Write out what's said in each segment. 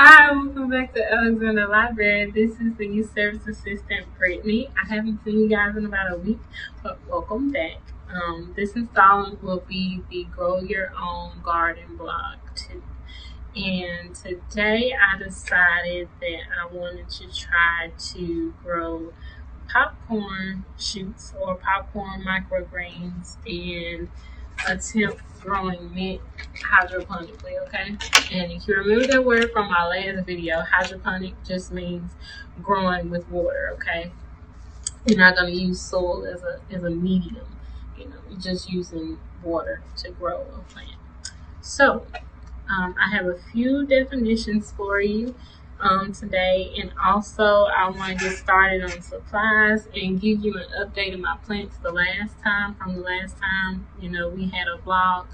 Hi, welcome back to Alexander Library. This is the youth service assistant Brittany. I haven't seen you guys in about a week, but welcome back. This installment will be the Grow Your Own Garden blog 2. And today I decided that I wanted to try to grow popcorn shoots or popcorn microgreens and attempt growing mint hydroponically, okay? And if you remember that word from my last video, hydroponic just means growing with water, okay? You're not going to use soil as a medium, you're just using water to grow a plant. So I have a few definitions for you today, and also I want to get started on supplies and give you an update of my plants from the last time we had a vlog.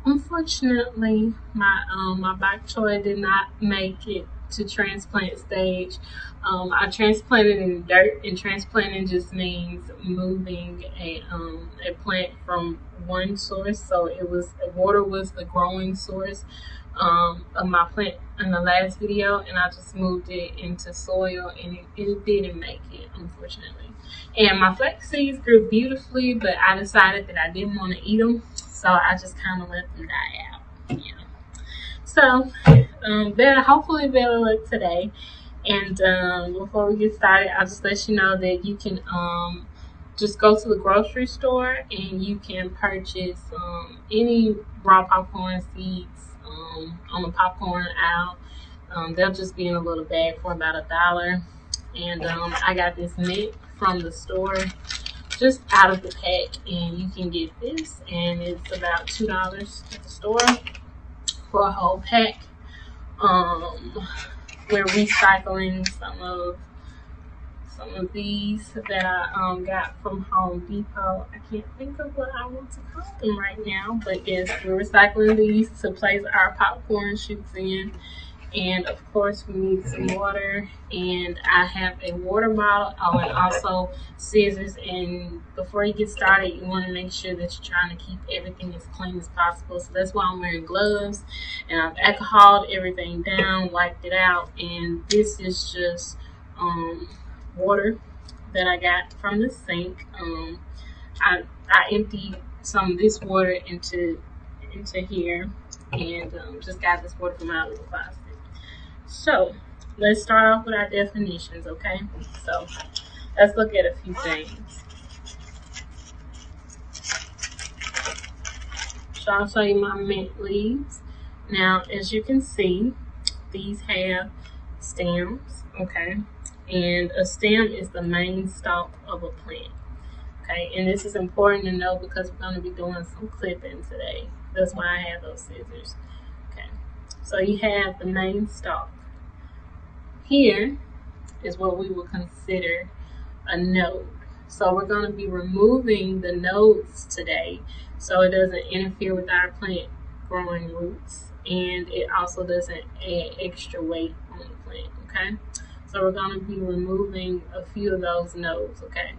Unfortunately, my bok choy did not make it to transplant stage. I transplanted in dirt, and transplanting just means moving a plant from one source. So water was the growing source of my plant in the last video, and I just moved it into soil, and it didn't make it, unfortunately. And my flax seeds grew beautifully, but I decided that I didn't want to eat them, so I just kind of let them die out. So hopefully better luck today. And before we get started, I'll just let you know that you can just go to the grocery store and you can purchase any raw popcorn seeds on the popcorn aisle. They'll just be in a little bag for about $1. And I got this mint from the store, just out of the pack, and you can get this, and it's about $2 at the store for a whole pack. We're recycling some of these that I got from Home Depot. I can't think of what I want to call them right now, but yes, we're recycling these to place our popcorn shoots in. And of course, we need some water, and I have a water bottle, and also scissors. And before you get started, you want to make sure that you're trying to keep everything as clean as possible. So that's why I'm wearing gloves, and I've alcoholed everything down, wiped it out. And this is just water that I got from the sink. I emptied some of this water into here, and just got this water from my little faucet. So let's start off with our definitions, okay? So let's look at a few things. So I'll show you my mint leaves. Now, as you can see, these have stems, okay? And a stem is the main stalk of a plant, okay? And this is important to know because we're going to be doing some clipping today. That's why I have those scissors, okay? So you have the main stalk. Here is what we would consider a node. So we're going to be removing the nodes today so it doesn't interfere with our plant growing roots, and it also doesn't add extra weight on the plant, okay? So we're going to be removing a few of those nodes, okay?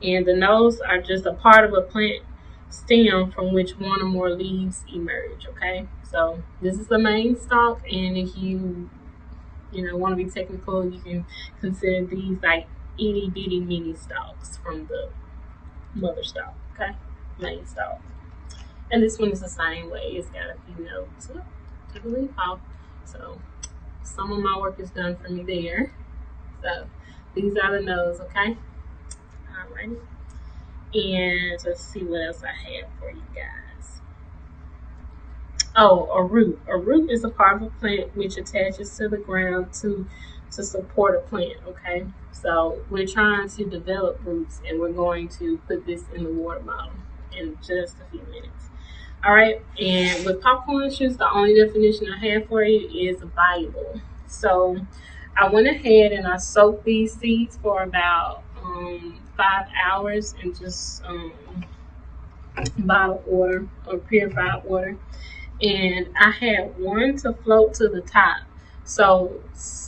And the nodes are just a part of a plant stem from which one or more leaves emerge, okay? So this is the main stalk, and if you want to be technical, you can consider these like itty bitty mini stalks from the mother stalk, okay? Main stalk. And this one is the same way. It's got a few nodes. Took a leaf off. So some of my work is done for me there. So these are the nodes, okay? Alrighty. And let's see what else I have for you guys. Oh, a root. A root is a part of a plant which attaches to the ground to support a plant, okay? So we're trying to develop roots, and we're going to put this in the water bottle in just a few minutes. All right, and with popcorn shoots, the only definition I have for you is viable. So I went ahead and I soaked these seeds for about 5 hours in just bottled water or purified water. And I had one to float to the top. So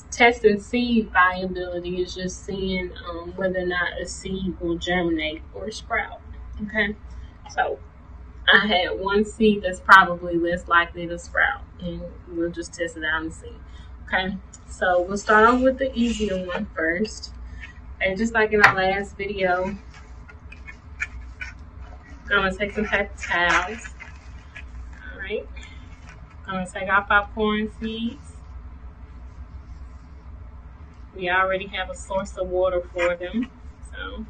testing seed viability is just seeing whether or not a seed will germinate or sprout, okay? So I had one seed that's probably less likely to sprout. and we'll just test it out and see. Okay, so we'll start off with the easier one first. And just like in our last video, I'm gonna take some paper towels. All right, I'm gonna take our popcorn seeds. We already have a source of water for them, so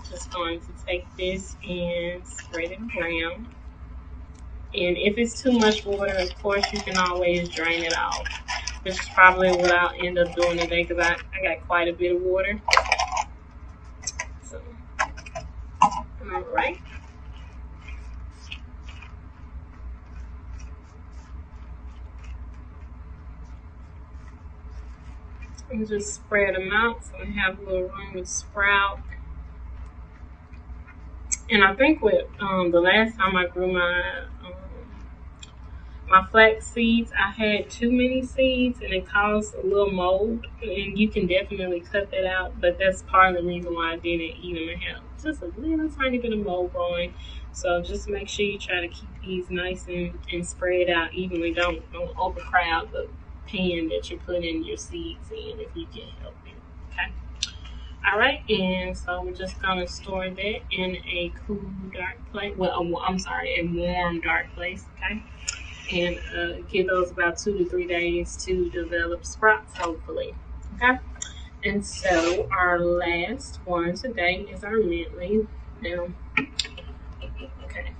just going to take this and spread it around. And if it's too much water, of course, you can always drain it off. This is probably what I'll end up doing today because I got quite a bit of water. So, all right. And just spread them out so we have a little room to sprout. And I think with the last time I grew my flax seeds, I had too many seeds and it caused a little mold. And you can definitely cut that out, but that's part of the reason why I didn't even have just a little tiny bit of mold growing. So just make sure you try to keep these nice and spread out evenly. Don't overcrowd the pan that you're putting your seeds in if you can help it. Okay. All right, and so we're just gonna store that in a cool, dark place. Well, I'm sorry, a warm, dark place. Okay, and give those about 2 to 3 days to develop sprouts, hopefully. Okay, and so our last one today is our mint leaf. Now, okay,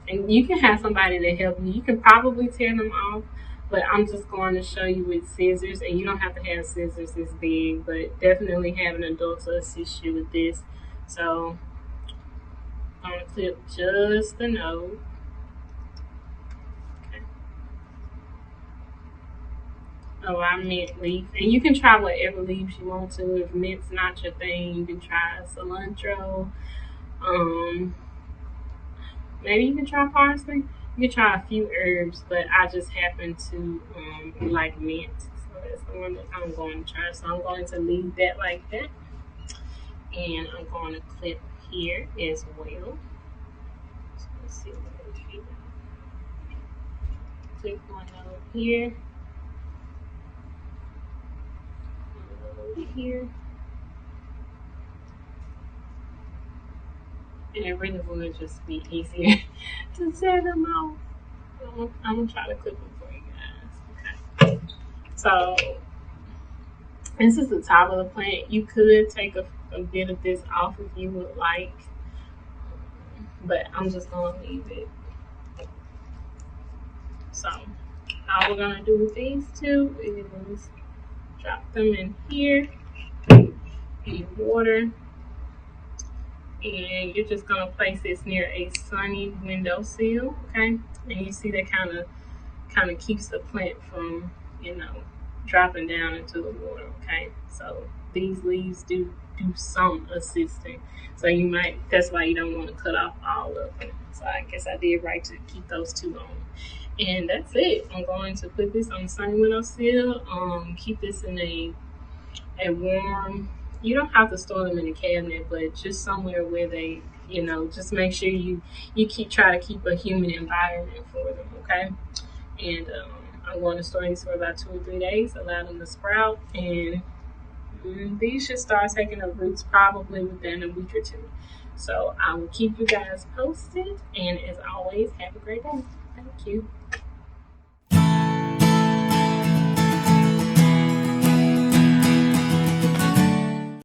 and you can have somebody to help you. You can probably tear them off. But I'm just going to show you with scissors, and you don't have to have scissors this big, but definitely have an adult to assist you with this. So I'm going to clip just the node. Okay. Of our mint leaf. And you can try whatever leaves you want to. If mint's not your thing, you can try cilantro. Maybe you can try parsley. You can try a few herbs, but I just happen to like mint. So that's the one that I'm going to try. So I'm going to leave that like that. And I'm going to clip here as well. So let's see what we can. Clip one over here. One over here. And it really would just be easier to set them off. I'm going to try to clip them for you guys. Okay. So, this is the top of the plant. You could take a bit of this off if you would like. But I'm just going to leave it. So, all we're going to do with these two is drop them in here. In water. And you're just going to place this near a sunny windowsill, okay? And you see that kind of keeps the plant from, dropping down into the water, okay? So these leaves do some assisting. So that's why you don't want to cut off all of them. So I guess I did right to keep those two on. And that's it. I'm going to put this on the sunny windowsill. Keep this in a warm. You don't have to store them in a cabinet, but just somewhere where they, just make sure you try to keep a humid environment for them, okay? And I'm going to store these for about 2 or 3 days, allow them to sprout, and these should start taking up roots probably within a week or two. So I will keep you guys posted, and as always, have a great day. Thank you.